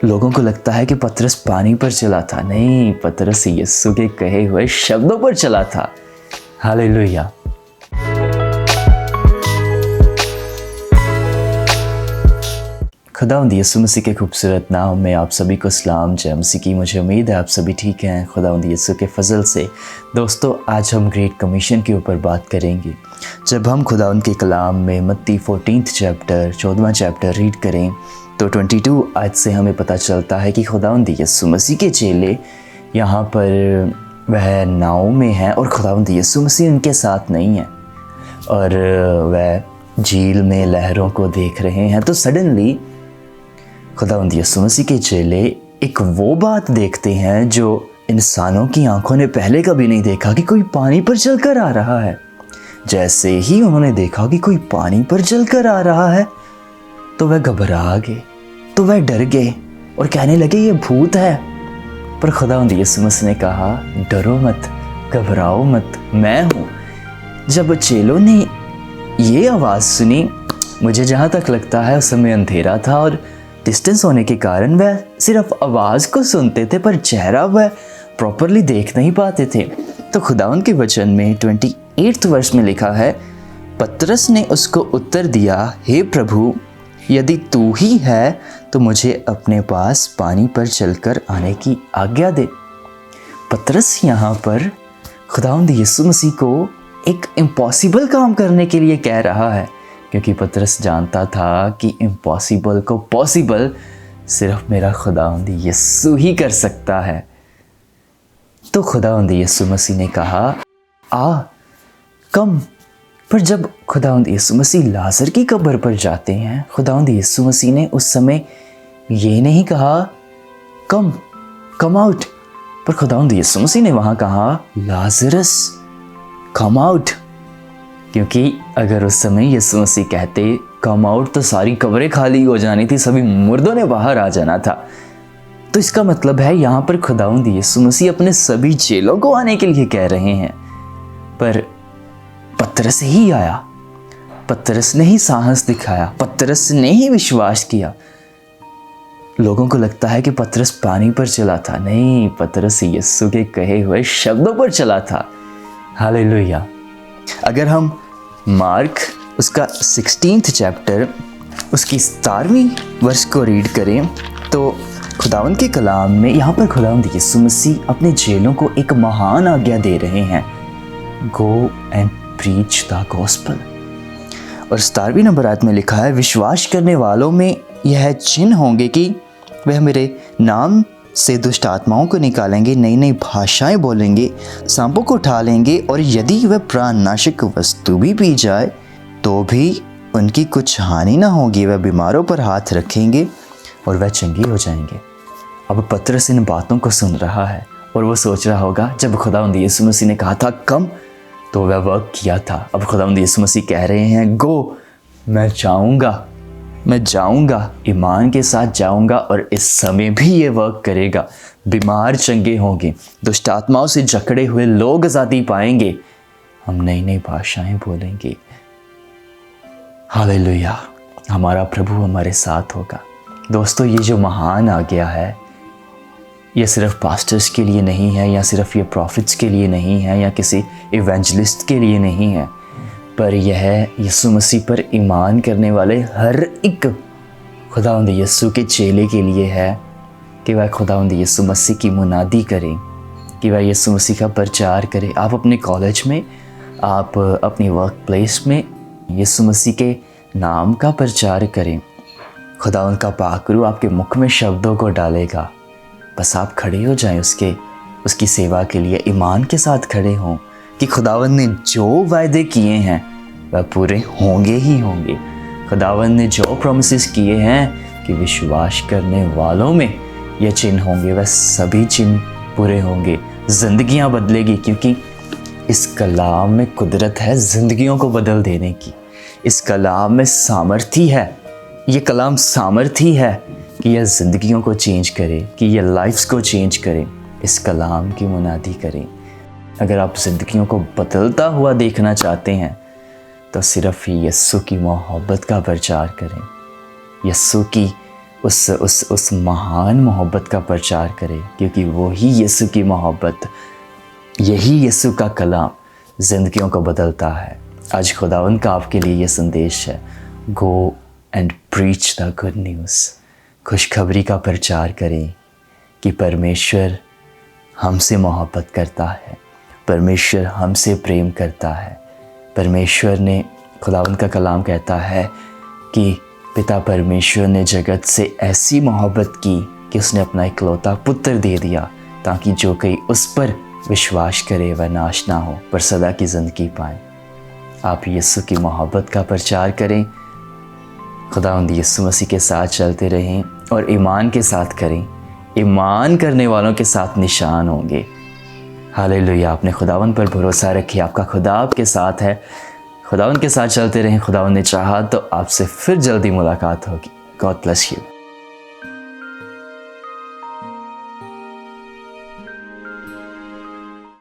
लोगों को लगता है कि पतरस पानी पर चला था। नहीं, पतरस यीशु के कहे हुए शब्दों पर चला था। हालेलुया। खुदावंद यीशु मसीह के खूबसूरत नाम में आप सभी को सलाम। जय मसीह की। मुझे उम्मीद है आप सभी ठीक हैं खुदावंद यीशु के फजल से। दोस्तों, आज हम ग्रेट कमीशन के ऊपर बात करेंगे। जब हम खुदावंद के कलाम में मत्ती 14वां चैप्टर रीड करें तो 22 आयत से हमें पता चलता है कि खुदावंद यीशु मसीह के चेले यहाँ पर वह नाव में हैं और खुदावंद यीशु मसीह उनके साथ नहीं है और वह झील में लहरों को देख रहे हैं। तो सडनली खुदावंद यीशु मसीह के चेले एक वो बात देखते हैं जो इंसानों की आंखों ने पहले कभी नहीं देखा, कि कोई पानी पर चलकर आ रहा है। जैसे ही उन्होंने देखा कि कोई पानी पर चलकर आ रहा है तो वह घबरा गए, तो वह डर गए और कहने लगे ये भूत है। पर खुदावंद यीशु मसीह ने कहा डरो मत, घबराओ मत, मैं हूँ। जब चेलों ने ये आवाज़ सुनी, मुझे जहाँ तक लगता है उस समय अंधेरा था और डिस्टेंस होने के कारण वह सिर्फ आवाज़ को सुनते थे पर चेहरा वह प्रॉपरली देख नहीं पाते थे। तो खुदावंद के वचन में 28 वर्ष में लिखा है, पतरस ने उसको उत्तर दिया, हे प्रभु, यदि तू ही है तो मुझे अपने पास पानी पर चलकर आने की आज्ञा दे। पतरस यहाँ पर खुदावंद यीशु मसीह को एक इम्पॉसिबल काम करने के लिए कह रहा है, क्योंकि पतरस जानता था कि इम्पॉसिबल को पॉसिबल सिर्फ मेरा खुदावंद यीशु ही कर सकता है। तो खुदावंद यीशु मसीह ने कहा आ कम। पर जब खुदावंद यीशु मसीह लाजर की कब्र पर जाते हैं, खुदावंद यीशु मसीह ने उस समय ये नहीं कहा कम आउट, पर खुदावंद यीशु मसीह ने वहाँ कहा लाजरस कम आउट। क्योंकि अगर उस समय यीशु मसीह कहते कम आउट तो सारी कब्रें खाली हो जानी थी, सभी मुर्दों ने बाहर आ जाना था। तो इसका मतलब है यहाँ पर खुदावंद यीशु मसीह अपने सभी चेलों को आने के लिए कह रहे हैं। पर पतरस ही आया, पतरस ने ही साहस दिखाया, पतरस ने ही विश्वास किया। लोगों को लगता है कि पतरस पानी पर चला था। नहीं, पतरस यीशु के कहे हुए शब्दों पर चला था। हालेलुया। अगर हम मार्क उसका 16th चैप्टर उसकी 17वीं वर्ष को रीड करें तो खुदावंद के कलाम में यहाँ पर खुदावंद यीशु मसीह अपने चेलों को एक महान आज्ञा दे रहे हैं, go and preach the gospel. और 17वीं नंबर आयत में लिखा है, विश्वास करने वालों में यह चिन्ह होंगे कि वह मेरे नाम से दुष्ट आत्माओं को निकालेंगे, नई नई भाषाएं बोलेंगे, सांपों को उठा लेंगे और यदि वह प्राणनाशक वस्तु भी पी जाए तो भी उनकी कुछ हानि ना होगी। वह बीमारों पर हाथ रखेंगे और वह चंगे हो जाएंगे। अब पतरस इन बातों को सुन रहा है और वो सोच रहा होगा जब खुदावंद यीशु मसीह ने कहा था कम तो वह वर्क किया था। अब खुदावंद यीशु मसीह कह रहे हैं गो, मैं जाऊंगा, ईमान के साथ जाऊंगा और इस समय भी ये वर्क करेगा। बीमार चंगे होंगे, दुष्ट आत्माओं से जकड़े हुए लोग आज़ादी पाएंगे, हम नई नई भाषाएं बोलेंगे। हालेलुया। हमारा प्रभु हमारे साथ होगा। दोस्तों, ये जो महान आज्ञा है ये सिर्फ पास्टर्स के लिए नहीं है, या सिर्फ ये प्रॉफिट्स के लिए नहीं है, या किसी इवेंजलिस्ट के लिए नहीं है, पर यह यीशु मसीह पर ईमान करने वाले हर एक खुदावंद यीशु के चेले के लिए है कि वह खुदावंद यीशु मसीह की मुनादी करें, कि वह यीशु मसीह का प्रचार करें। आप अपने कॉलेज में, आप अपनी वर्क प्लेस में यीशु मसीह के नाम का प्रचार करें। खुदावंद का पाकरू आपके मुख में शब्दों को डालेगा। बस आप खड़े हो जाएं उसकी सेवा के लिए, ईमान के साथ खड़े हों कि खुदावंद ने जो वायदे किए हैं वह पूरे होंगे ही होंगे। खुदावंद ने जो प्रॉमिसेस किए हैं कि विश्वास करने वालों में ये चिन्ह होंगे, वह सभी चिन्ह पूरे होंगे। जिंदगियां बदलेगी, क्योंकि इस कलाम में कुदरत है जिंदगियों को बदल देने की। इस कलाम में सामर्थ्य है, ये कलाम सामर्थ्य है कि यह जिंदगियों को चेंज करे, कि यह लाइफ्स को चेंज करे। इस कलाम की मुनादी करें। अगर आप ज़िंदगियों को बदलता हुआ देखना चाहते हैं तो सिर्फ यीशु की मोहब्बत का प्रचार करें, यीशु की उस महान मोहब्बत का प्रचार करें, क्योंकि वही यीशु की मोहब्बत, यही यीशु का कलाम ज़िंदगियों को बदलता है। आज खुदावंद का आपके लिए ये संदेश है, go and preach the good news. खुशखबरी का प्रचार करें कि परमेश्वर हमसे मोहब्बत करता है, परमेश्वर हमसे प्रेम करता है। परमेश्वर ने, खुदावंद का कलाम कहता है कि पिता परमेश्वर ने जगत से ऐसी मोहब्बत की कि उसने अपना इकलौता पुत्र दे दिया, ताकि जो कोई उस पर विश्वास करे वह नाश ना हो पर सदा की ज़िंदगी पाए। आप यीशु की मोहब्बत का प्रचार करें, खुदावंद यीशु मसीह के साथ चलते रहें और ईमान के साथ करें। ईमान करने वालों के साथ निशान होंगे। हालेलुया। आपने खुदावंद पर भरोसा रखिए, आपका खुदा आपके साथ है। खुदावंद के साथ चलते रहें। खुदावंद ने चाहा तो आपसे फिर जल्दी मुलाकात होगी। God bless you.